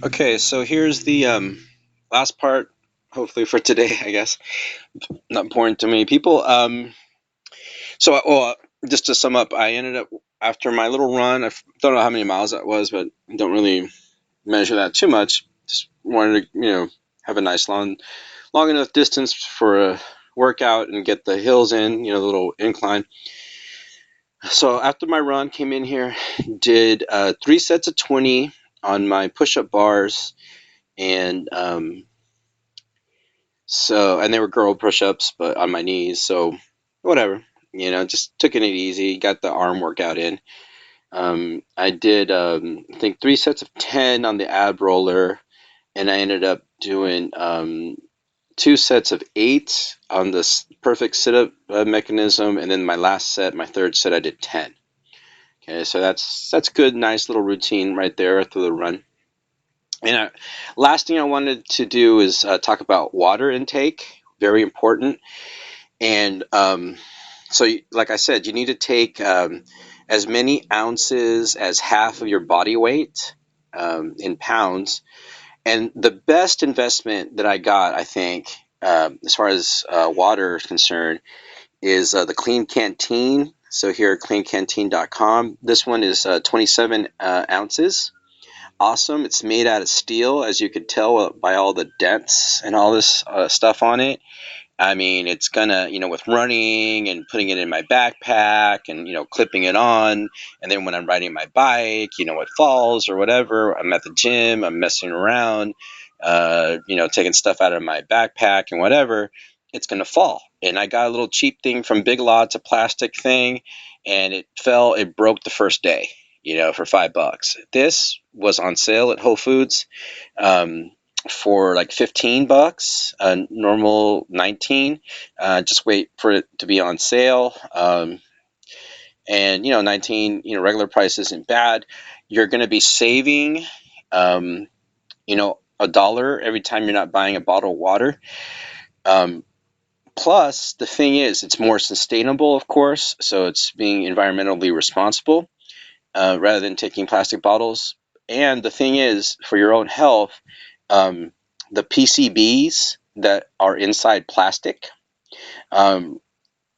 Okay, so here's the last part, hopefully for today, I guess. Not important to many people. Just to sum up, I ended up after my little run. Don't know how many miles that was, but don't really measure that too much. Just wanted to, have a nice long enough distance for a workout and get the hills in, the little incline. So after my run, came in here, did 3 sets of 20 on my push-up bars, and and they were girl push-ups, but on my knees. So whatever, just took it easy. Got the arm workout in. I did, I think 3 sets of 10 on the ab roller, and I ended up doing 2 sets of 8 on this perfect sit-up mechanism, and then my last set, my third set, I did 10. Okay, so that's good, nice little routine right there through the run. And last thing I wanted to do is talk about water intake. Very important. And like I said, you need to take as many ounces as half of your body weight in pounds. And the best investment that I got, I think, as far as water is concerned, is the Clean Canteen. So here at cleancanteen.com, this one is 27 ounces. Awesome. It's made out of steel, as you could tell by all the dents and all this stuff on it. I mean, it's gonna, with running and putting it in my backpack and, clipping it on. And then when I'm riding my bike, it falls or whatever. I'm at the gym, I'm messing around, taking stuff out of my backpack and whatever, it's gonna fall. And I got a little cheap thing from Big Lots, a plastic thing, and it broke the first day, for $5. This was on sale at Whole Foods. For like $15, normal 19. Just wait for it to be on sale. And 19, regular price isn't bad. You're going to be saving, $1 every time you're not buying a bottle of water. Plus, the thing is, it's more sustainable, of course. So it's being environmentally responsible rather than taking plastic bottles. And the thing is, for your own health, um, the PCBs that are inside plastic, um,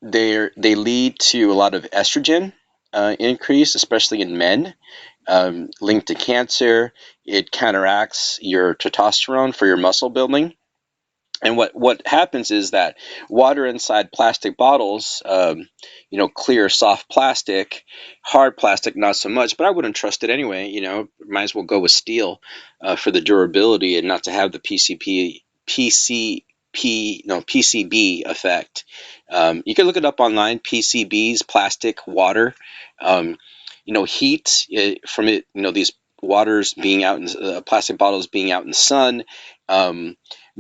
they lead to a lot of estrogen increase, especially in men, linked to cancer. It counteracts your testosterone for your muscle building. And what happens is that water inside plastic bottles, clear, soft plastic, hard plastic, not so much. But I wouldn't trust it anyway. Might as well go with steel for the durability and not to have the PCB effect. You can look it up online. PCBs, plastic, water, heat from it. These waters being out in plastic bottles being out in the sun.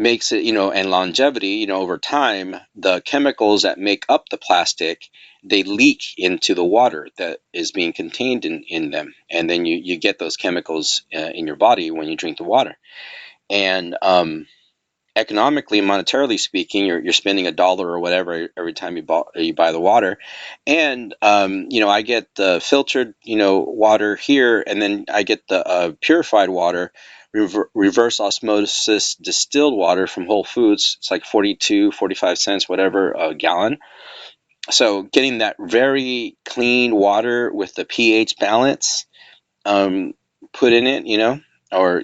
Makes it, and longevity, over time, the chemicals that make up the plastic, they leak into the water that is being contained in them. And then you get those chemicals in your body when you drink the water. And economically, monetarily speaking, you're spending $1 or whatever every time you buy the water. And, I get the filtered, water here, and then I get the purified water, reverse osmosis distilled water from Whole Foods. It's like 42, 45 cents, whatever, a gallon. So getting that very clean water with the pH balance um, put in it, or,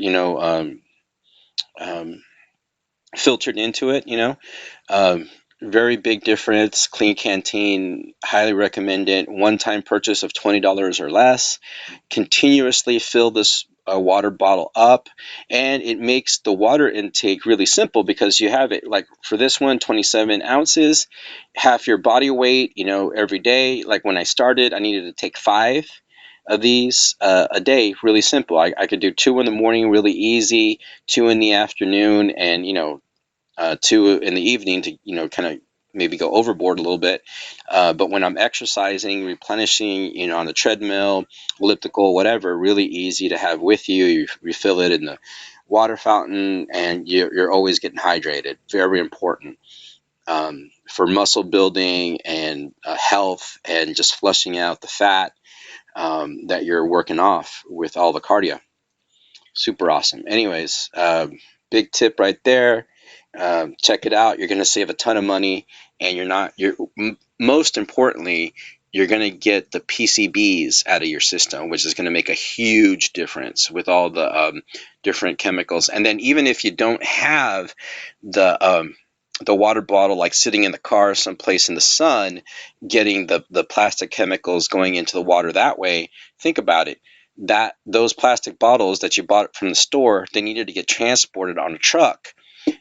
um, filtered into it, Um, very big difference. Clean Canteen, highly recommend it. One-time purchase of $20 or less. Continuously fill this water bottle up, and it makes the water intake really simple because you have it like for this one, 27 ounces, half your body weight, every day. Like when I started, I needed to take 5 of these a day, really simple. I could do 2 in the morning, really easy, 2 in the afternoon, and 2 in the evening to kind of maybe go overboard a little bit. But when I'm exercising, replenishing, on the treadmill, elliptical, whatever, really easy to have with you. You refill it in the water fountain, and you're always getting hydrated. Very important for muscle building and health, and just flushing out the fat that you're working off with all the cardio. Super awesome. Anyways, big tip right there. Check it out. You're going to save a ton of money, and most importantly, you're going to get the PCBs out of your system, which is going to make a huge difference with all the different chemicals. And then even if you don't have the water bottle like sitting in the car someplace in the sun, getting the plastic chemicals going into the water that way, think about it, that those plastic bottles that you bought from the store, they needed to get transported on a truck,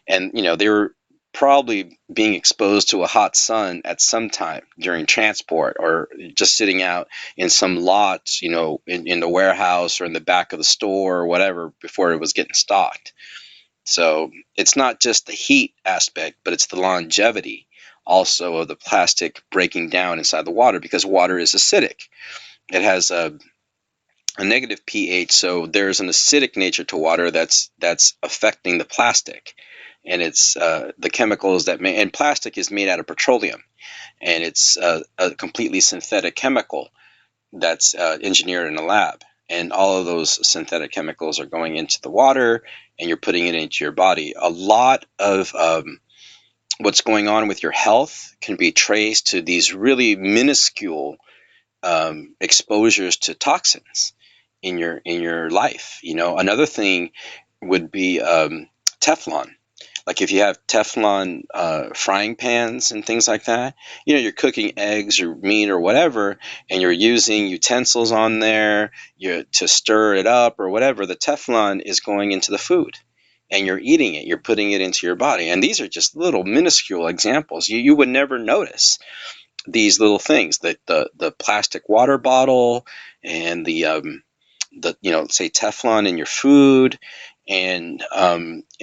and they were probably being exposed to a hot sun at some time during transport, or just sitting out in some lot, in the warehouse or in the back of the store or whatever before it was getting stocked. So it's not just the heat aspect, but it's the longevity also of the plastic breaking down inside the water, because water is acidic. It has a negative pH, so there's an acidic nature to water that's affecting the plastic, and it's the chemicals and plastic is made out of petroleum, and it's a completely synthetic chemical that's engineered in a lab, and all of those synthetic chemicals are going into the water, and you're putting it into your body. A lot of what's going on with your health can be traced to these really minuscule exposures to toxins in your life. Another thing would be Teflon. Like if you have Teflon frying pans and things like that, you're cooking eggs or meat or whatever, and you're using utensils on there to stir it up or whatever. The Teflon is going into the food, and you're eating it. You're putting it into your body. And these are just little minuscule examples. You would never notice these little things, that the plastic water bottle, and the say Teflon in your food, and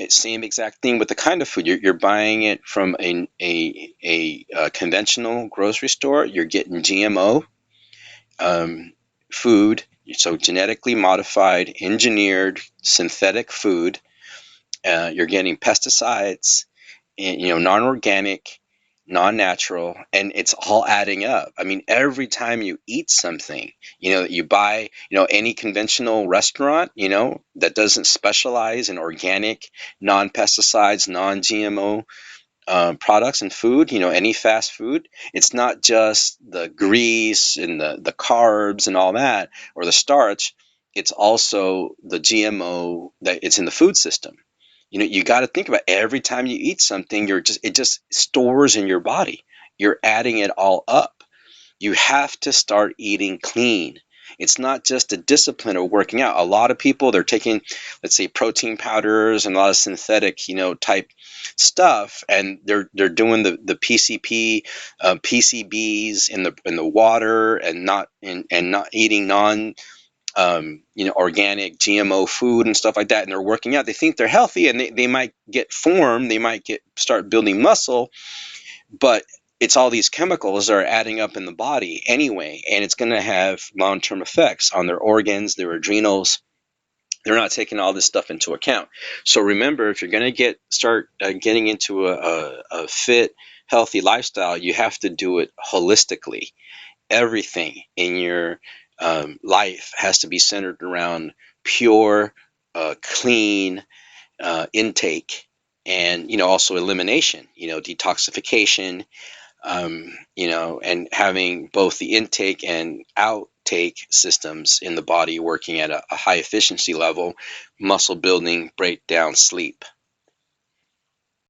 same exact thing with the kind of food you're buying it from a conventional grocery store. You're getting GMO food, so genetically modified, engineered, synthetic food. You're getting pesticides, and non-organic, non-natural, and it's all adding up. I mean, every time you eat something, that you buy, any conventional restaurant, that doesn't specialize in organic, non-pesticides, non-GMO products and food, any fast food, it's not just the grease and the carbs and all that, or the starch. It's also the GMO that it's in the food system. You got to think about, every time you eat something, it just stores in your body. You're adding it all up. You have to start eating clean. It's not just a discipline of working out. A lot of people, they're taking, let's say, protein powders and a lot of synthetic, type stuff, and they're doing the PCP, PCBs in the water, and not eating organic GMO food and stuff like that, and they're working out. They think they're healthy, and they might get form, they might start building muscle, but it's all these chemicals that are adding up in the body anyway, and it's going to have long-term effects on their organs, their adrenals. They're not taking all this stuff into account. So remember, if you're going to start getting into a fit, healthy lifestyle, you have to do it holistically. Everything in your life has to be centered around pure, clean intake, and also elimination, detoxification, and having both the intake and outtake systems in the body working at a high efficiency level, muscle building, breakdown, sleep.